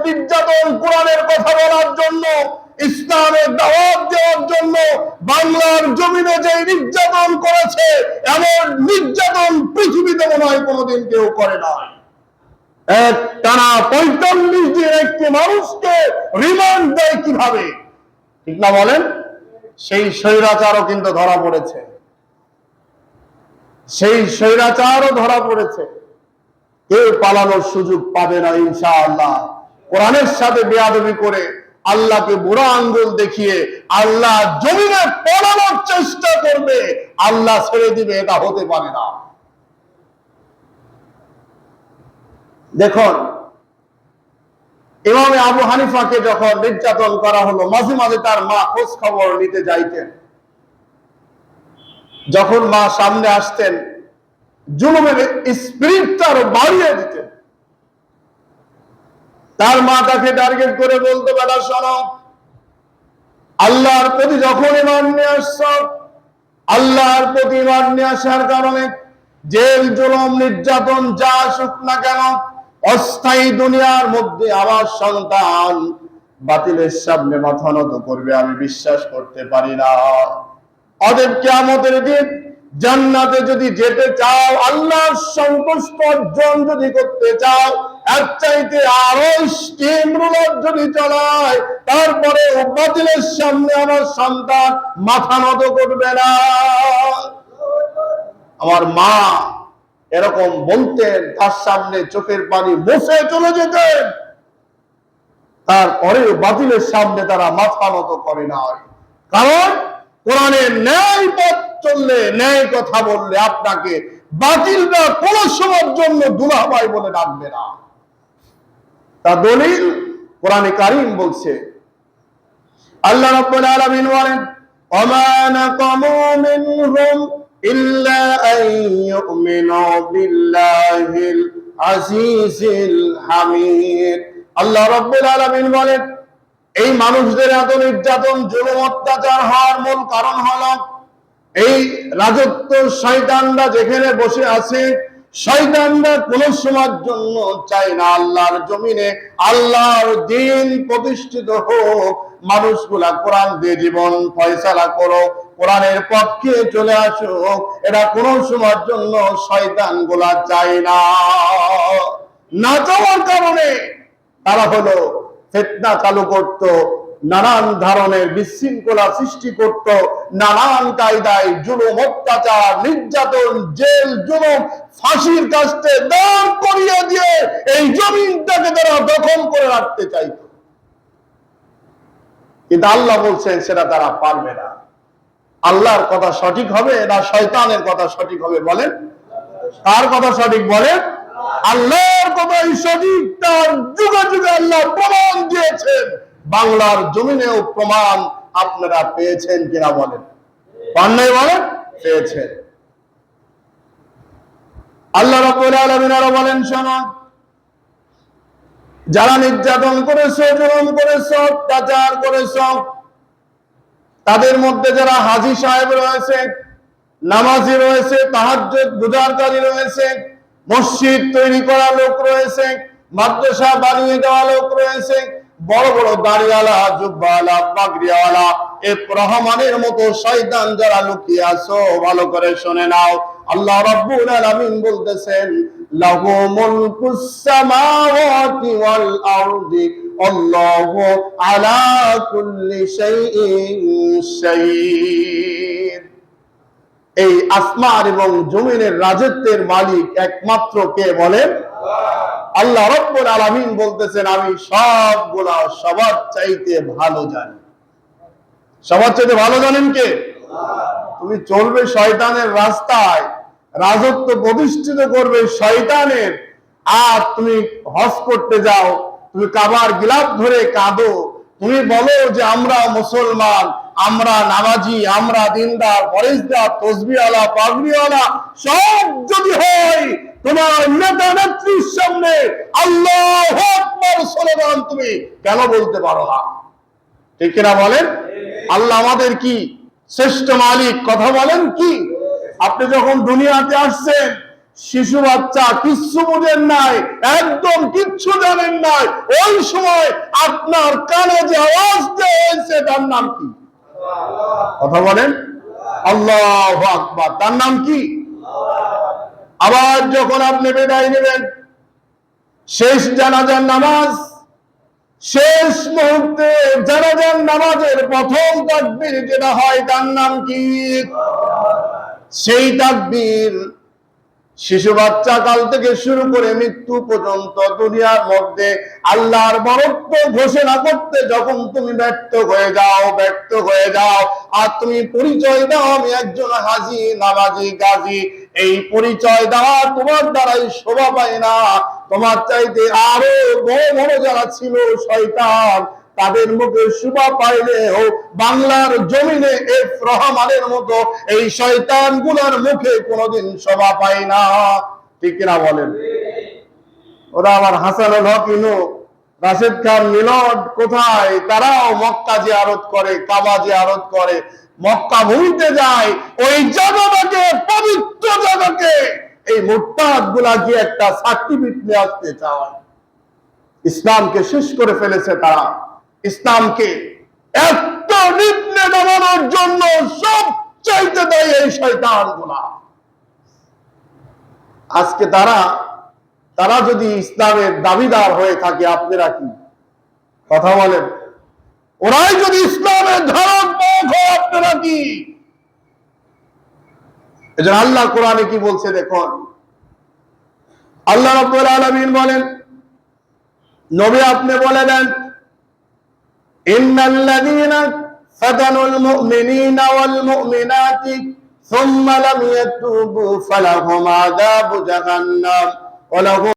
নির্যাতন, কোরআনের কথা বলার জন্য, ইসলামের দাওয়াত দেওয়ার জন্য বাংলার জমিনে যে নির্যাতন করেছে, এমন নির্যাতন পৃথিবীতে মনে হয় কোনোদিন কেউ করে নাই। টানা ৪৫ দিন একটি মানুষকে রিমান্ড দেয় কিভাবে, ঠিক না বলেন? সেই স্বৈরাচারও কিন্তু ধরা পড়েছে, সেই স্বৈরাচারও ধরা পড়েছে। কেউ পালানোর সুযোগ পাবে না ইনশাআল্লাহ। কোরআনের সাথে বেয়াদবি করে, আল্লাহকে বুড়া আঙ্গুল দেখিয়ে আল্লাহ জমিনে পড়ানোর চেষ্টা করবে, আল্লাহ ছেড়ে দিবে, এটা হতে পারে না। দেখুন, ইমামে আবু হানিফাকে যখন নির্যাতন করা হলো, মাঝে মাঝে তার মা খোঁজ খবর নিতে যাইতেন। যখন মা সামনে আসতেন, জুলুমের স্পিরিটটা আরো বাড়িয়ে দিতেন। তার মা তাকে টার্গেট করে বলতে, বেটা শোনো, আল্লাহর প্রতি যখন ঈমান নিয়ে আসছ, আল্লাহর প্রতি ঈমান নিয়ে আসার কারণে জেল, জুলুম, নির্যাতন যা আসুক না কেন, অস্থায়ী দুনিয়ার মধ্যে আমার সন্তান বাতিলের সামনে মাথা নত করবে আমি বিশ্বাস করতে পারি না। অতএব কিয়ামতের দিন জান্নাতে যদি যেতে চাও, আল্লাহর সন্তুষ্ট অর্জন যদি করতে চাও, এর চাইতে আরো স্টিম রোলার যদি চালায়, তারপরে বাতিলের সামনে আমার সন্তান মাথা নত করবে না। আমার মা এরকম বলতেন, তার সামনে চোখের পানি মুছে চলে যেতেন, তারপরে বাতিলের সামনে তারা মাথা নত করে না। কারণ কোরআনের ন্যায় পথ চললে, ন্যায় কথা বললে আপনাকে বাতিলরা কোন সময়ের জন্য দুলাভাই বলে ডাকবে না। তা দলিল কোরআনে কারীম বলছে, আল্লাহ রাব্বুল আলামিন বলেন, ওমা নাকামু মিনহুম ইল্লা আন ইউমিনু বিল্লাহিল আজিজিল হামিদ। আল্লাহ রাব্বুল আলামিন বলেন, এই মানুষদের এত নির্যাতন, জুলুম, অত্যাচার হওয়ার মূল কারণ হলো এই রাজত্ব শয়তানরা যেখানে বসে আছে, শয়তানরা কোন সময়ের জন্য চায় না আল্লাহর জমিনে আল্লাহর দ্বীন প্রতিষ্ঠিত হোক। মানুষগুলা কোরআন দিয়ে জীবন ফয়সালা করো, কোরআনের পক্ষে চলে আসুক, এটা কোন সময়ের জন্য শয়তান গুলা চায় না। না চাওয়ার কারণে তারা হলো ফিতনা চালু করত, নানান ধরনের বিশৃঙ্খলা সৃষ্টি করত, নানান কায়দায় জুলুম, অত্যাচার, নির্যাতন, জেল, জুলুম, ফাঁসির কাস্তে দাঁড় করিয়ে দিয়ে এই জমিনটাকে তারা দখল করে রাখতে চাইত। কিন্তু আল্লাহ বলছেন সেটা তারা পারবে না। আল্লাহর কথা সঠিক হবে না শয়তানের কথা সঠিক হবে? বলেন, কার কথা সঠিক? বলেন, আল্লাহর কথাই সঠিক। তার যুগে যুগে আল্লাহ প্রমাণ দিয়েছেন, বাংলার জমিনেও প্রমাণ আপনারা পেয়েছেন কিনা বলেন? পান নাই? বলেন, পেয়েছেন। আল্লাহ রাব্বুল আলামিন আরো বলেন, শোনো, যারা নির্যাতন করেছে, জুলুম করেছে, অত্যাচার করেছে, তাদের মধ্যে যারা হাজী সাহেব রয়েছে, নামাজি রয়েছে, তাহাজ্জুদ গুজারকারী রয়েছে, মসজিদ তৈরি করা লোক রয়েছে, মাদ্রাসা বানিয়ে দেওয়া লোক রয়েছে, বড় বড় দাড়িওয়ালা, জুব্বাওয়ালা, পাগড়িওয়ালা, এই রহমানের মতো শয়তান যারা লুকিয়ে আছো, ভালো করে শুনে নাও। আল্লাহ রাব্বুল আলামিন বলতেছেন, লাহু মুলকুস সামাওয়াতি ওয়াল আরদি আল্লাহু আলা কুল্লি শাইইন শাহীদ। এই আসমান এবং জমিনের রাজত্বের মালিক একমাত্র কে বলেন? আল্লাহ রাব্বুল আলামিন বলতেছেন, আমি সবগুলা সবার চাইতে ভালো জানি। সবার চাইতে ভালো জানেন কে? তুমি চলবে শয়তানের রাস্তায়, রাজত্ব প্রতিষ্ঠিত করবে শয়তানের, আর তুমি হজ করতে যাও, তুমি কাবার গিলাফ ধরে কাঁদো, তুমি বলো যে আমরা মুসলমান, আমরা নামাজি, আমরা দিনদার, পরেশদার, তসবিহওয়ালা, পাগড়িওয়ালা, সব যদি হয়, তোমার নেতা নেত্রীর সামনে আল্লাহু আকবার স্লোগান তুমি কেন বলতে পারো না? ঠিক কিনা বলেন? আল্লাহ আমাদের কি শ্রেষ্ঠ মালিক, কথা বলেন কি? আপনি যখন দুনিয়াতে আসছেন, শিশু বাচ্চা কিচ্ছু বুঝেন নাই, একদম কিচ্ছু জানেন নাই, ওই সময় আপনার কানে যে আওয়াজ দেওয়া হয়েছে তার নাম কি? কথা বলেন, আল্লাহু আকবার। তার নাম কি? আবার যখন আপনি বিদায় নেবেন, শেষ জানাজার নামাজ, শেষ মুহূর্তে জানাজার নামাজের প্রথম তাকবীর যেটা হয় তার নাম কি? সেই তাকবীর শিশু বাচ্চা কাল থেকে শুরু করে মৃত্যু পর্যন্ত দুনিয়ার মধ্যে আল্লাহর বরত্ব ঘোষণা করতে যখন তুমি ব্যর্থ হয়ে যাও আর তুমি পরিচয় দাও আমি একজন হাজী, নামাজি, গাজী, এই পরিচয় দেওয়া তোমার দ্বারাই শোভা পায় না। তোমার চাইতে আরো বড় বড় যারা ছিল শয়তান, তাদের মুখে শোভা পাইলেও বাংলার জমিনে এফ রহমানের মতো এই শয়তান গুলার মুখে কোনোদিন শোভা পায় না। ঠিক কিনা বলেন? ওরা আমার হাসানুল হক ইনু, রাশেদ খান মিলন কোথায়? তারাও মক্কা জিয়ারত করে, কাবা জিয়ারত করে, মক্কা ভুলতে যায়, ওই জায়গাটাকে, পবিত্র জায়গাকে এই মুরতাদ গুলা গিয়ে একটা সার্টিফিকেট নিয়ে আসতে চায়। ইসলামকে শেষ করে ফেলেছে তারা। ইসলামকে এত নিম্নে নামানোর জন্য সবচাইতে দায়ী এই শয়তান গুলা। আজকে তারা যদি ইসলামের দাবিদার হয়ে থাকে, আপনারা কি কথা বলেন? ওরাই যদি ইসলামের ধারক বাহক হয়, আপনারা কি? এজন্য আল্লাহ কোরআনে কি বলছে দেখুন। আল্লাহ রাব্বুল আলামিন বলেন, নবী আপনি বলে দেন, ইন্নাল্লাযীনা ফাতানুল মুমিনিনা ওয়াল মুমিনাতি সুম্মা লাম ইয়াতুবু ফালাহুম আযাবু জাহান্নাম ওয়া লাহুম